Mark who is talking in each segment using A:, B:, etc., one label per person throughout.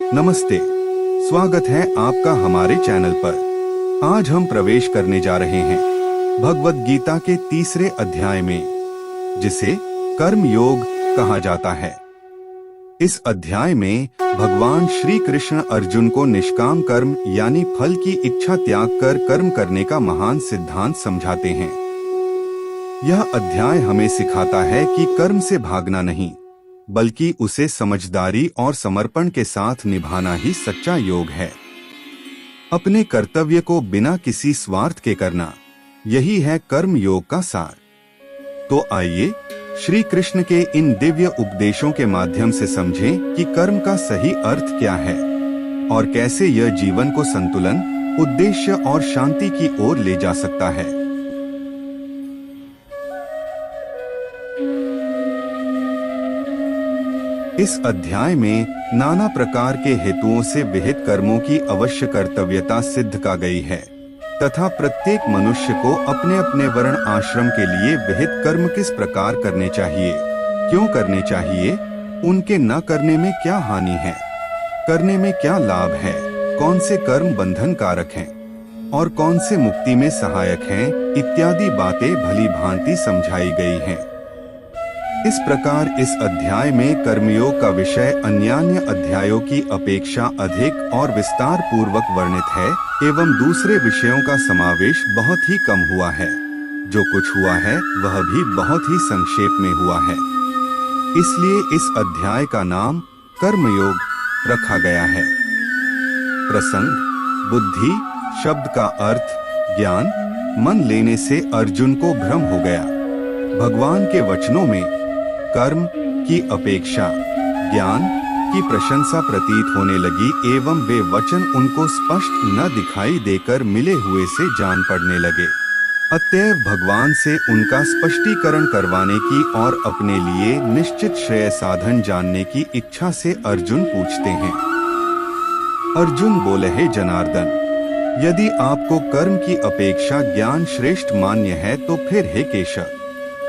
A: नमस्ते, स्वागत है आपका हमारे चैनल पर। आज हम प्रवेश करने जा रहे हैं भगवत गीता के तीसरे अध्याय में, जिसे कर्म योग कहा जाता है। इस अध्याय में भगवान श्री कृष्ण अर्जुन को निष्काम कर्म यानी फल की इच्छा त्याग कर कर्म करने का महान सिद्धांत समझाते हैं। यह अध्याय हमें सिखाता है कि कर्म से भागना नहीं, बल्कि उसे समझदारी और समर्पण के साथ निभाना ही सच्चा योग है। अपने कर्तव्य को बिना किसी स्वार्थ के करना, यही है कर्म योग का सार। तो आइए श्री कृष्ण के इन दिव्य उपदेशों के माध्यम से समझें कि कर्म का सही अर्थ क्या है और कैसे यह जीवन को संतुलन, उद्देश्य और शांति की ओर ले जा सकता है। इस अध्याय में नाना प्रकार के हेतुओं से विहित कर्मों की अवश्य कर्तव्यता सिद्ध का गई है तथा प्रत्येक मनुष्य को अपने अपने वर्ण आश्रम के लिए विहित कर्म किस प्रकार करने चाहिए, क्यों करने चाहिए, उनके न करने में क्या हानि है, करने में क्या लाभ है, कौन से कर्म बंधन कारक हैं और कौन से मुक्ति में सहायक हैं, इत्यादि बातें भली भांति समझाई गई हैं। इस प्रकार इस अध्याय में कर्मयोग का विषय अन्यान्य अध्यायों की अपेक्षा अधिक और विस्तार पूर्वक वर्णित है एवं दूसरे विषयों का समावेश बहुत ही कम हुआ है। जो कुछ हुआ है वह भी बहुत ही संक्षेप में हुआ है। इसलिए इस अध्याय का नाम कर्मयोग रखा गया है। प्रसंग बुद्धि शब्द का अर्थ ज्ञान, मन लेने से अर्जुन को भ्रम हो गया। भगवान के वचनों में कर्म की अपेक्षा ज्ञान की प्रशंसा प्रतीत होने लगी एवं वे वचन उनको स्पष्ट न दिखाई देकर मिले हुए से जान पड़ने लगे। अतएव भगवान से उनका स्पष्टीकरण करवाने की और अपने लिए निश्चित श्रेय साधन जानने की इच्छा से अर्जुन पूछते हैं। अर्जुन बोले, हे जनार्दन, यदि आपको कर्म की अपेक्षा ज्ञान श्रेष्ठ मान्य है तो फिर हे केशव,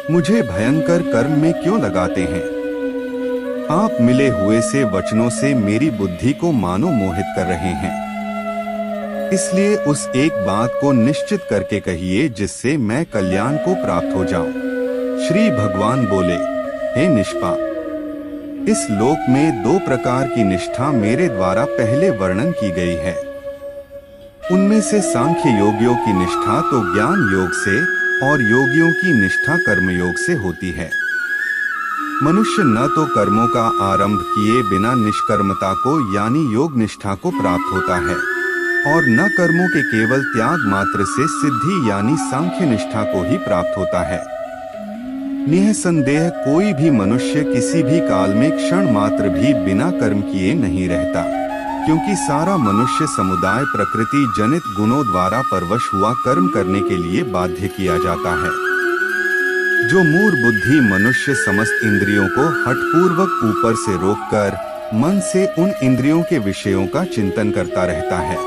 A: मुझे भयंकर कर्म में क्यों लगाते हैं? आप मिले हुए से वचनों से मेरी बुद्धि को मानो मोहित कर रहे हैं। इसलिए उस एक बात को निश्चित करके कहिए जिससे मैं कल्याण को प्राप्त हो जाऊं। श्री भगवान बोले, हे निष्पाप, इस लोक में दो प्रकार की निष्ठा मेरे द्वारा पहले वर्णन की गई है। उनमें से सांख्य योगियों की निष्ठा तो ज्ञान योग से और योगियों की निष्ठा कर्मयोग से होती है। मनुष्य न तो कर्मों का आरंभ किए बिना निष्कर्मता को यानी योग निष्ठा को प्राप्त होता है और न कर्मों के केवल त्याग मात्र से सिद्धि यानी सांख्य निष्ठा को ही प्राप्त होता है। निःसंदेह कोई भी मनुष्य किसी भी काल में क्षण मात्र भी बिना कर्म किए नहीं रहता, क्योंकि सारा मनुष्य समुदाय प्रकृति जनित गुणों द्वारा परवश हुआ कर्म करने के लिए बाध्य किया जाता है। जो मूढ़ बुद्धि मनुष्य समस्त इंद्रियों को हठपूर्वक ऊपर से रोककर मन से उन इंद्रियों के विषयों का चिंतन करता रहता है,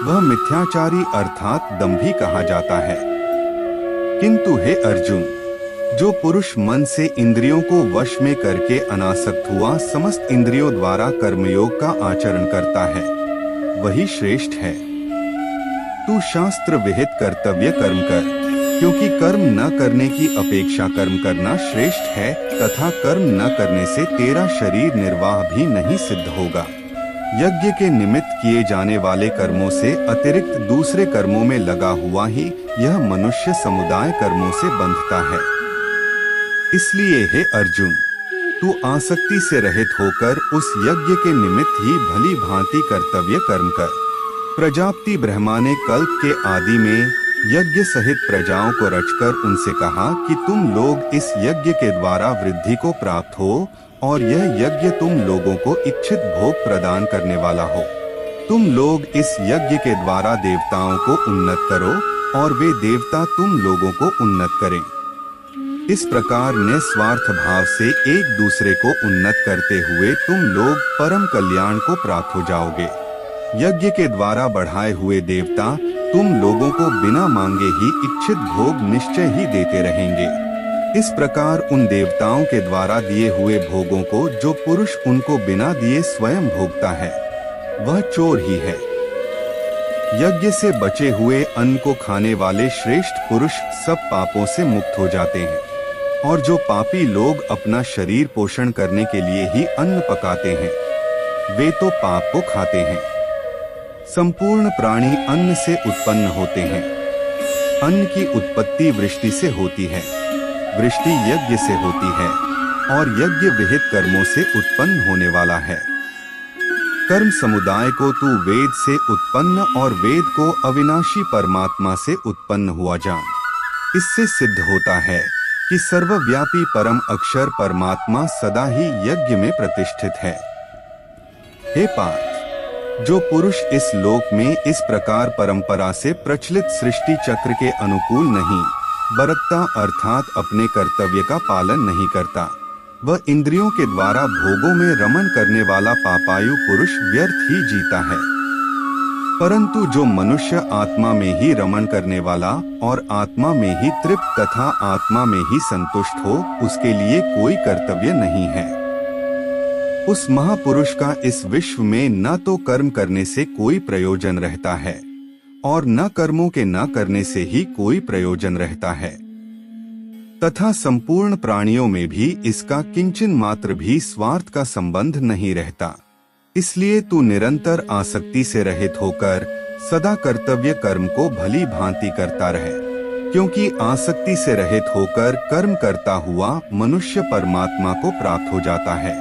A: वह मिथ्याचारी अर्थात दंभी कहा जाता है। किंतु हे अर्जुन, जो पुरुष मन से इंद्रियों को वश में करके अनासक्त हुआ समस्त इंद्रियों द्वारा कर्मयोग का आचरण करता है, वही श्रेष्ठ है। तू शास्त्र विहित कर्तव्य कर्म कर, क्योंकि कर्म न करने की अपेक्षा कर्म करना श्रेष्ठ है तथा कर्म न करने से तेरा शरीर निर्वाह भी नहीं सिद्ध होगा। यज्ञ के निमित्त किए जाने वाले कर्मों से अतिरिक्त दूसरे कर्मों में लगा हुआ ही यह मनुष्य समुदाय कर्मों से बंधता है। इसलिए हे अर्जुन, तू आसक्ति से रहित होकर उस यज्ञ के निमित्त ही भली भांति कर्तव्य कर्म कर। प्रजापति ब्रह्मा ने कल्प के आदि में यज्ञ सहित प्रजाओं को रचकर उनसे कहा कि तुम लोग इस यज्ञ के द्वारा वृद्धि को प्राप्त हो और यह यज्ञ तुम लोगों को इच्छित भोग प्रदान करने वाला हो। तुम लोग इस यज्ञ के द्वारा देवताओं को उन्नत करो और वे देवता तुम लोगों को उन्नत करें। इस प्रकार निस्वार्थ भाव से एक दूसरे को उन्नत करते हुए तुम लोग परम कल्याण को प्राप्त हो जाओगे। यज्ञ के द्वारा बढ़ाए हुए देवता तुम लोगों को बिना मांगे ही इच्छित भोग निश्चय ही देते रहेंगे। इस प्रकार उन देवताओं के द्वारा दिए हुए भोगों को जो पुरुष उनको बिना दिए स्वयं भोगता है, वह चोर ही है। यज्ञ से बचे हुए अन्न को खाने वाले श्रेष्ठ पुरुष सब पापों से मुक्त हो जाते हैं, और जो पापी लोग अपना शरीर पोषण करने के लिए ही अन्न पकाते हैं, वे तो पाप को खाते हैं। संपूर्ण प्राणी अन्न से उत्पन्न होते हैं। अन्न की उत्पत्ति वृष्टि से होती है, वृष्टि यज्ञ से होती है, और यज्ञ विहित कर्मों से उत्पन्न होने वाला है। कर्म समुदाय को तू वेद से उत्पन्न और वेद को अविनाशी परमात्मा से उत्पन्न हुआ जान। इससे सिद्ध होता है कि सर्वव्यापी परम अक्षर परमात्मा सदा ही यज्ञ में प्रतिष्ठित है। हे पार्थ, जो पुरुष इस लोक में इस प्रकार परंपरा से प्रचलित सृष्टि चक्र के अनुकूल नहीं बरतता, अर्थात अपने कर्तव्य का पालन नहीं करता, वह इंद्रियों के द्वारा भोगों में रमण करने वाला पापायु पुरुष व्यर्थ ही जीता है। परंतु जो मनुष्य आत्मा में ही रमण करने वाला और आत्मा में ही तृप्त तथा आत्मा में ही संतुष्ट हो, उसके लिए कोई कर्तव्य नहीं है। उस महापुरुष का इस विश्व में न तो कर्म करने से कोई प्रयोजन रहता है और न कर्मों के न करने से ही कोई प्रयोजन रहता है, तथा संपूर्ण प्राणियों में भी इसका किंचन मात्र भी स्वार्थ का संबंध नहीं रहता। इसलिए तू निरंतर आसक्ति से रहित होकर सदा कर्तव्य कर्म को भली भांति करता रहे, क्योंकि आसक्ति से रहित होकर कर्म करता हुआ मनुष्य परमात्मा को प्राप्त हो जाता है।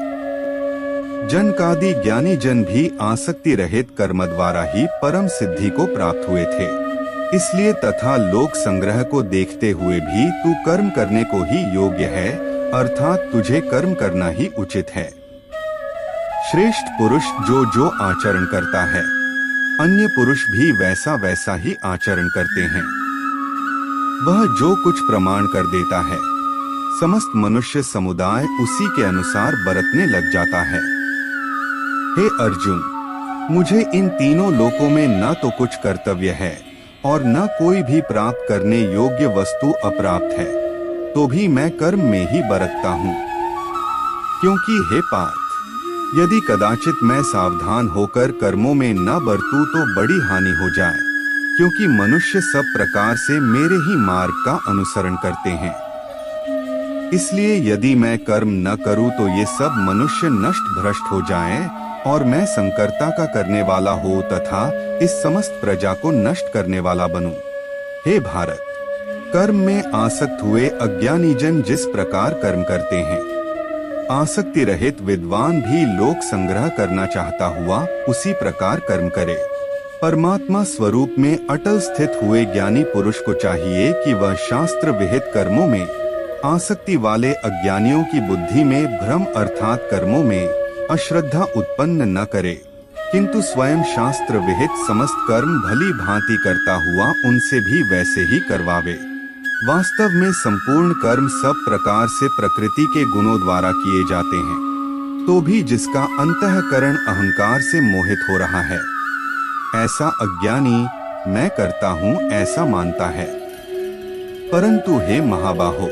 A: जनकादि ज्ञानी जन भी आसक्ति रहित कर्म द्वारा ही परम सिद्धि को प्राप्त हुए थे। इसलिए तथा लोक संग्रह को देखते हुए भी तू कर्म करने को ही योग्य है, अर्थात तुझे कर्म करना ही उचित है। श्रेष्ठ पुरुष जो जो आचरण करता है, अन्य पुरुष भी वैसा वैसा ही आचरण करते हैं। वह जो कुछ प्रमाण कर देता है, समस्त मनुष्य समुदाय उसी के अनुसार बरतने लग जाता है। हे अर्जुन, मुझे इन तीनों लोकों में न तो कुछ कर्तव्य है और न कोई भी प्राप्त करने योग्य वस्तु अप्राप्त है, तो भी मैं कर्म में ही बरतता हूँ। क्योंकि हे पार्थ, यदि कदाचित मैं सावधान होकर कर्मों में न बरतूं तो बड़ी हानि हो जाए, क्योंकि मनुष्य सब प्रकार से मेरे ही मार्ग का अनुसरण करते हैं। इसलिए यदि मैं कर्म न करूं तो ये सब मनुष्य नष्ट भ्रष्ट हो जाएं और मैं संकर्ता का करने वाला हो तथा इस समस्त प्रजा को नष्ट करने वाला बनूं। हे भारत, कर्म में आसक्त हुए अज्ञानी जन जिस प्रकार कर्म करते हैं, आसक्ति रहित विद्वान भी लोक संग्रह करना चाहता हुआ उसी प्रकार कर्म करे। परमात्मा स्वरूप में अटल स्थित हुए ज्ञानी पुरुष को चाहिए कि वह शास्त्र विहित कर्मों में आसक्ति वाले अज्ञानियों की बुद्धि में भ्रम अर्थात कर्मों में अश्रद्धा उत्पन्न न करे, किंतु स्वयं शास्त्र विहित समस्त कर्म भली भांति करता हुआ उनसे भी वैसे ही करवावे। वास्तव में संपूर्ण कर्म सब प्रकार से प्रकृति के गुणों द्वारा किए जाते हैं, तो भी जिसका अंतःकरण अहंकार से मोहित हो रहा है, ऐसा अज्ञानी मैं करता हूँ ऐसा मानता है। परंतु हे महाबाहो,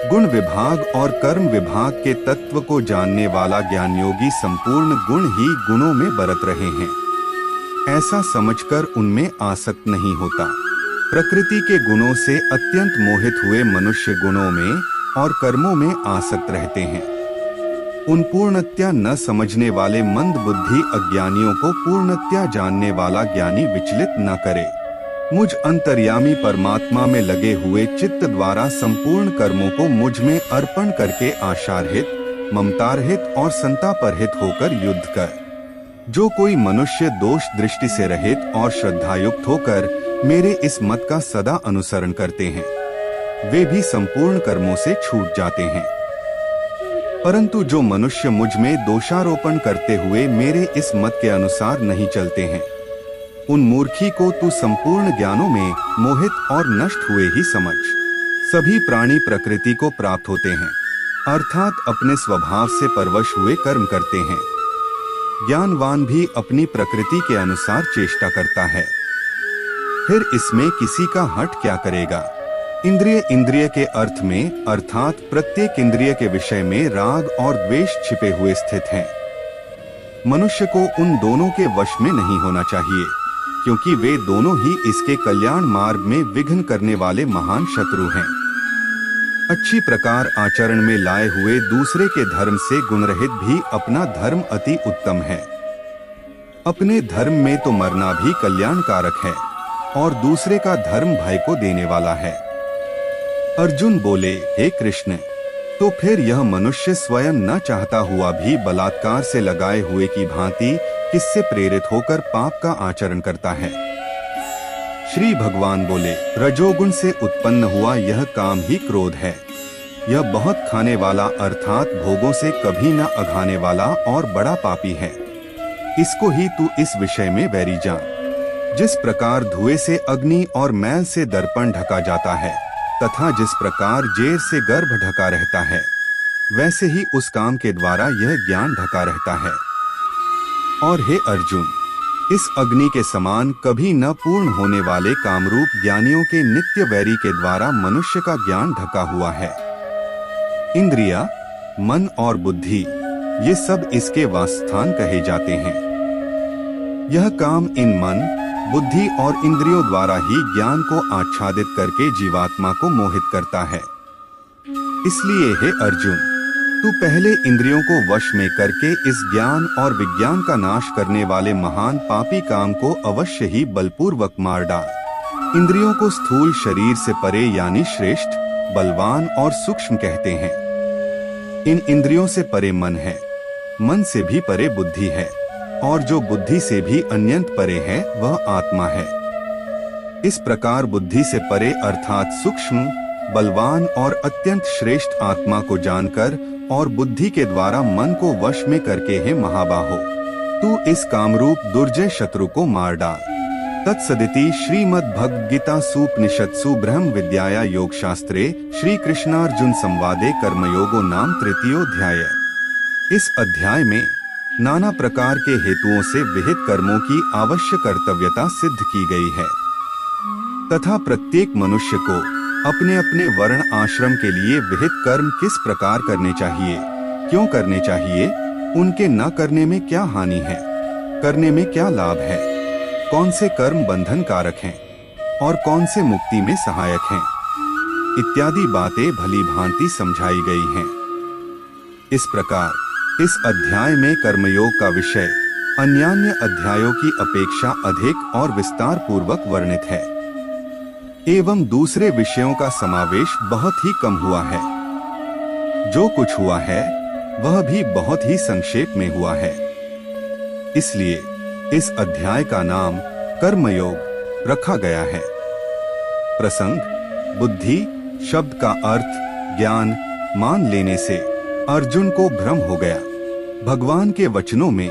A: गुण विभाग और कर्म विभाग के तत्व को जानने वाला ज्ञान योगी संपूर्ण गुण ही गुणों में बरत रहे हैं, ऐसा समझकर उनमें आसक्त नहीं होता। प्रकृति के गुणों से अत्यंत मोहित हुए मनुष्य गुणों में और कर्मों में आसक्त रहते हैं। उन पूर्णतया न समझने वाले मंद बुद्धि अज्ञानियों को पूर्णतया जानने वाला ज्ञानी विचलित न करे। मुझ अंतर्यामी परमात्मा में लगे हुए चित्त द्वारा संपूर्ण कर्मों को मुझ में अर्पण करके आशारहित, ममतारहित और संतापरहित होकर युद्ध कर। जो कोई मनुष्य दोष दृष्टि से रहित और श्रद्धायुक्त होकर मेरे इस मत का सदा अनुसरण करते हैं, वे भी संपूर्ण कर्मों से छूट जाते हैं। परंतु जो मनुष्य मुझ में दोषारोपण करते हुए मेरे इस मत के अनुसार नहीं चलते हैं, उन मूर्खी को तू संपूर्ण ज्ञानों में मोहित और नष्ट हुए ही समझ। सभी प्राणी प्रकृति को प्राप्त होते हैं, अर्थात अपने स्वभाव से परवश हुए कर्म करते हैं। ज्ञानवान भी अपनी प्रकृति के अनुसार चेष्टा करता है, फिर इसमें किसी का हट क्या करेगा। इंद्रिय के अर्थ में अर्थात प्रत्येक इंद्रिय के विषय में राग और द्वेष छिपे हुए स्थित हैं। मनुष्य को उन दोनों के वश में नहीं होना चाहिए, क्योंकि वे दोनों ही इसके कल्याण मार्ग में विघ्न करने वाले महान शत्रु हैं। अच्छी प्रकार आचरण में लाए हुए दूसरे के धर्म से गुणरहित भी अपना धर्म अति उत्तम है। अपने धर्म में तो मरना भी कल्याणकारक है और दूसरे का धर्म भय को देने वाला है। अर्जुन बोले, हे कृष्ण, तो फिर यह मनुष्य स्वयं न चाहता हुआ भी बलात्कार से लगाए हुए की भांति किससे प्रेरित होकर पाप का आचरण करता है? श्री भगवान बोले, रजोगुण से उत्पन्न हुआ यह काम ही क्रोध है। यह बहुत खाने वाला अर्थात भोगों से कभी न अघाने वाला और बड़ा पापी है। इसको ही तू इस विषय में वैरी जान। जिस प्रकार धुएं से अग्नि और मैल से दर्पण ढका जाता है तथा जिस प्रकार जेर से गर्भ ढका रहता है, वैसे ही उस काम के द्वारा यह ज्ञान ढका रहता है। और हे अर्जुन, इस अग्नि के समान कभी न पूर्ण होने वाले कामरूप ज्ञानियों के नित्य वैरी के द्वारा मनुष्य का ज्ञान ढका हुआ है। इंद्रिया, मन और बुद्धि ये सब इसके वासस्थान कहे जाते हैं। यह काम इन मन, बुद्धि और इंद्रियों द्वारा ही ज्ञान को आच्छादित करके जीवात्मा को मोहित करता है। इसलिए हे अर्जुन, तू पहले इंद्रियों को वश में करके इस ज्ञान और विज्ञान का नाश करने वाले महान पापी काम को अवश्य ही बलपूर्वक मार डाल। इंद्रियों को स्थूल शरीर से परे यानी श्रेष्ठ, बलवान और सूक्ष्म कहते हैं। इन इंद्रियों से परे मन है, मन से भी परे बुद्धि है, और जो बुद्धि से भी अत्यंत परे है वह आत्मा है। इस प्रकार बुद्धि से परे अर्थात सूक्ष्म, बलवान और अत्यंत श्रेष्ठ आत्मा को जानकर और बुद्धि के द्वारा मन को वश में करके है महाबाहो, तू इस कामरूप दुर्जय शत्रु को मार डाल। तत्सदिति श्रीमद्भगवद्गीतासूपनिषत्सु ब्रह्म विद्याया योग शास्त्रे श्री कृष्णार्जुन संवादे कर्मयोगो नाम तृतीयोऽध्याय। इस अध्याय में नाना प्रकार के हेतुओं से विहित कर्मों की आवश्यक कर्तव्यता सिद्ध की गई है तथा प्रत्येक मनुष्य को अपने अपने वर्ण आश्रम के लिए विहित कर्म किस प्रकार करने चाहिए, क्यों करने चाहिए, उनके न करने में क्या हानि है, करने में क्या लाभ है, कौन से कर्म बंधन कारक हैं और कौन से मुक्ति में सहायक हैं, इत्यादि बातें भली भांति समझाई गई हैं। इस प्रकार इस अध्याय में कर्मयोग का विषय अन्यान्य अध्यायों की अपेक्षा अधिक और विस्तार पूर्वक वर्णित है एवं दूसरे विषयों का समावेश बहुत ही कम हुआ है। जो कुछ हुआ है वह भी बहुत ही संक्षेप में हुआ है। इसलिए इस अध्याय का नाम कर्मयोग रखा गया है। प्रसंग, बुद्धि शब्द का अर्थ ज्ञान मान लेने से अर्जुन को भ्रम हो गया। भगवान के वचनों में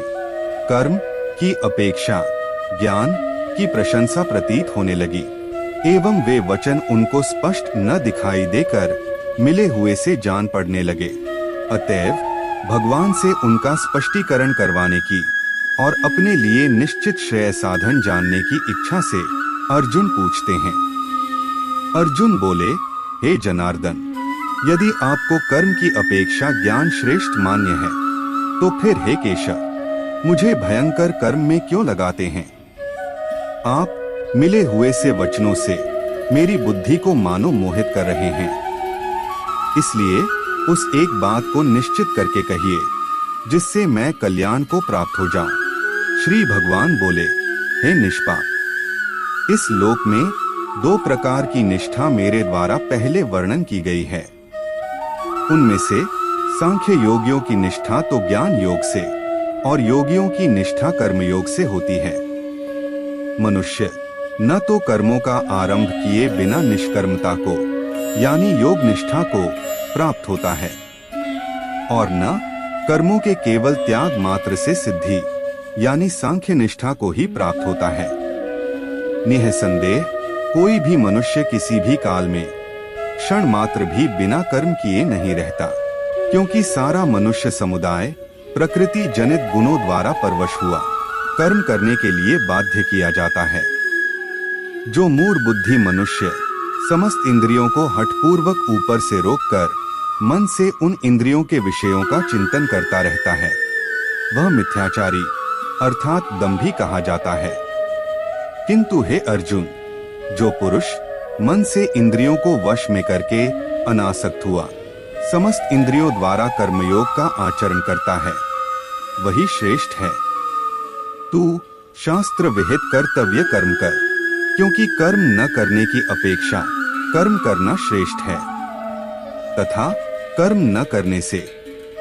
A: कर्म की अपेक्षा ज्ञान की प्रशंसा प्रतीत होने लगी एवं वे वचन उनको स्पष्ट न दिखाई देकर मिले हुए से जान पड़ने लगे। अतएव भगवान से उनका स्पष्टीकरण करवाने की और अपने लिए निश्चित श्रेय साधन जानने की इच्छा से अर्जुन पूछते हैं। अर्जुन बोले, हे जनार्दन, यदि आपको कर्म की अपेक्षा ज्ञान श्रेष्ठ मान्य है तो फिर हे केशव, मुझे भयंकर कर्म में क्यों लगाते हैं? आप मिले हुए से वचनों से मेरी बुद्धि को मानो मोहित कर रहे हैं। इसलिए उस एक बात को निश्चित करके कहिए जिससे मैं कल्याण को प्राप्त हो जाऊं। श्री भगवान बोले, हे निष्पाप, इस लोक में दो प्रकार की निष्ठा मेरे द्वारा पहले वर्णन की गई है। उनमें से सांख्य योगियों की निष्ठा तो ज्ञान योग से और योगियों की निष्ठा कर्म योग से होती है। मनुष्य न तो कर्मों का आरंभ किए बिना निष्कर्मता को यानी योग निष्ठा को प्राप्त होता है और न कर्मों के केवल त्याग मात्र से सिद्धि यानी सांख्य निष्ठा को ही प्राप्त होता है। निःसंदेह कोई भी मनुष्य किसी भी काल में क्षण मात्र भी बिना कर्म किए नहीं रहता, क्योंकि सारा मनुष्य समुदाय प्रकृति जनित गुणों द्वारा परवश हुआ कर्म करने के लिए बाध्य किया जाता है। जो मूढ़ बुद्धि मनुष्य समस्त इंद्रियों को हठपूर्वक ऊपर से रोककर मन से उन इंद्रियों के विषयों का चिंतन करता रहता है, वह मिथ्याचारी अर्थात दंभी कहा जाता है। किंतु हे अर्जुन, जो पुरुष मन से इंद्रियों को वश में करके अनासक्त हुआ समस्त इंद्रियों द्वारा कर्मयोग का आचरण करता है, वही श्रेष्ठ है। तू शास्त्र विहित कर्तव्य कर्म कर, क्योंकि कर्म न करने की अपेक्षा कर्म करना श्रेष्ठ है, तथा कर्म न करने से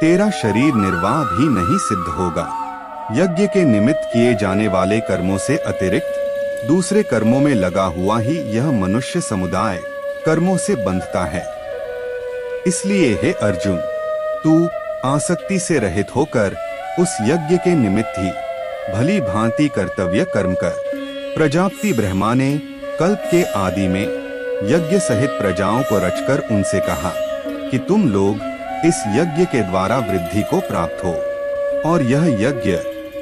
A: तेरा शरीर निर्वाह भी नहीं सिद्ध होगा। यज्ञ के निमित्त किए जाने वाले कर्मों से अतिरिक्त दूसरे कर्मों में लगा हुआ ही यह मनुष्य समुदाय कर्मों से बंधता है। इसलिए हे अर्जुन, तू आसक्ति से रहित होकर उस यज्ञ के निमित्त ही भली भांति कर्तव्य कर्म कर। प्रजापति ब्रह्मा ने कल्प के आदि में यज्ञ सहित प्रजाओं को रचकर उनसे कहा कि तुम लोग इस यज्ञ के द्वारा वृद्धि को प्राप्त हो, और यह यज्ञ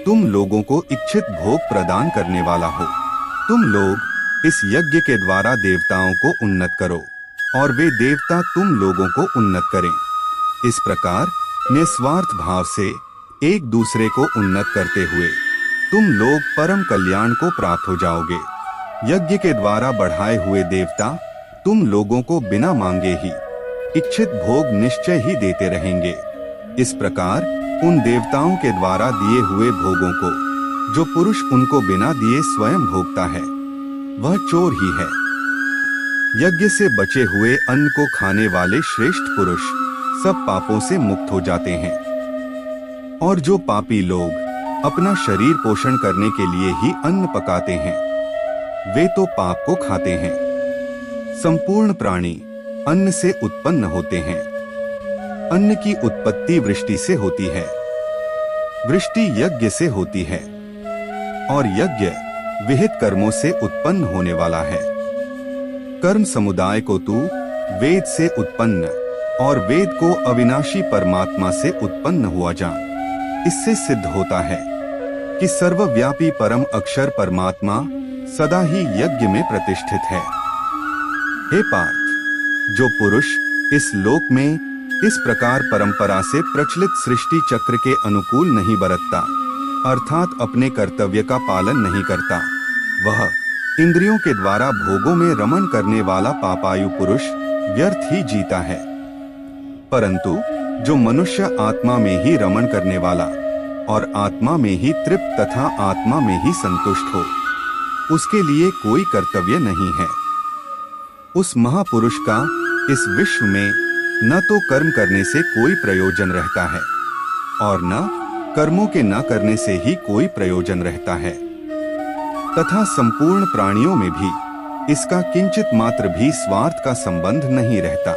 A: तुम लोगों को इच्छित भोग प्रदान करने वाला हो। तुम लोग इस यज्ञ के द्वारा देवताओं को उन्नत करो, और वे देवता तुम लोगों को उन्नत करें। इस प्रकार निस्वार्थ भाव से एक दूसरे को उन्नत करते हुए तुम लोग परम कल्याण को प्राप्त हो जाओगे। यज्ञ के द्वारा बढ़ाए हुए देवता तुम लोगों को बिना मांगे ही इच्छित भोग निश्चय ही देते रहेंगे। इस प्रकार उन देवताओं के द्वारा दिए हुए भोगों को जो पुरुष उनको बिना दिए स्वयं भोगता है, वह चोर ही है। यज्ञ से बचे हुए अन्न को खाने वाले श्रेष्ठ पुरुष सब पापों से मुक्त हो जाते हैं, और जो पापी लोग अपना शरीर पोषण करने के लिए ही अन्न पकाते हैं, वे तो पाप को खाते हैं। संपूर्ण प्राणी अन्न से उत्पन्न होते हैं। अन्न की उत्पत्ति वृष्टि से होती है, वृष्टि यज्ञ से होती है, और यज्ञ विहित कर्मों से उत्पन्न होने वाला है। कर्म समुदाय को तू वेद से उत्पन्न और वेद को अविनाशी परमात्मा से उत्पन्न हुआ जान। इससे सिद्ध होता है कि सर्वव्यापी परम अक्षर परमात्मा सदा ही यज्ञ में प्रतिष्ठित है। हे पार्थ, जो पुरुष इस लोक में इस प्रकार परंपरा से प्रचलित सृष्टि चक्र के अनुकूल नहीं बरतता, अर्थात अपने कर्तव्य का पालन नहीं करता, वह इंद्रियों के द्वारा भोगों में रमण करने वाला पापायु पुरुष व्यर्थ ही जीता है। परंतु जो मनुष्य आत्मा में ही रमण करने वाला और आत्मा में ही तृप्त तथा आत्मा में ही संतुष्ट हो, उसके लिए कोई कर्तव्य नहीं है। उस महापुरुष का इस विश्व में न तो कर्म करने से कोई प्रयोजन रहता है, और न कर्मों के न करने से ही कोई प्रयोजन रहता है, तथा संपूर्ण प्राणियों में भी इसका किंचित मात्र भी स्वार्थ का संबंध नहीं रहता।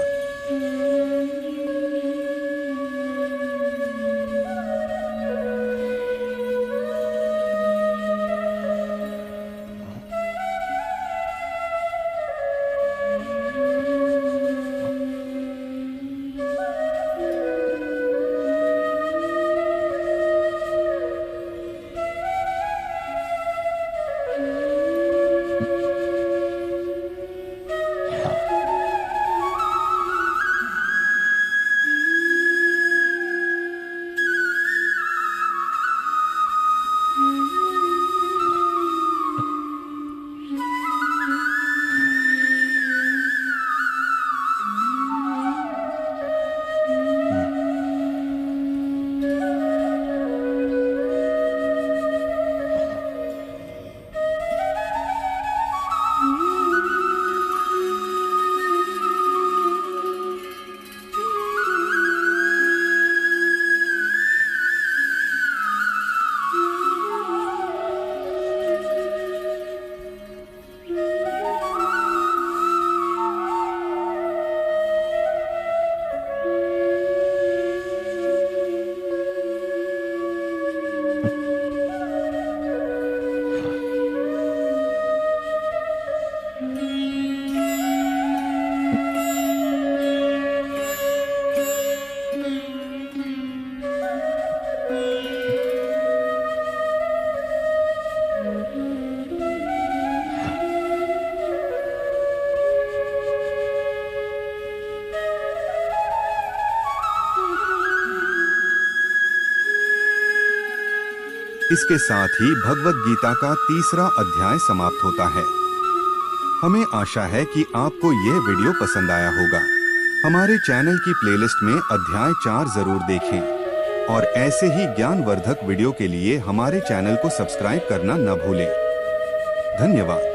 A: इसके साथ ही भगवत गीता का तीसरा अध्याय समाप्त होता है। हमें आशा है कि आपको यह वीडियो पसंद आया होगा। हमारे चैनल की प्लेलिस्ट में अध्याय 4 जरूर देखें और ऐसे ही ज्ञानवर्धक वीडियो के लिए हमारे चैनल को सब्सक्राइब करना न भूलें। धन्यवाद।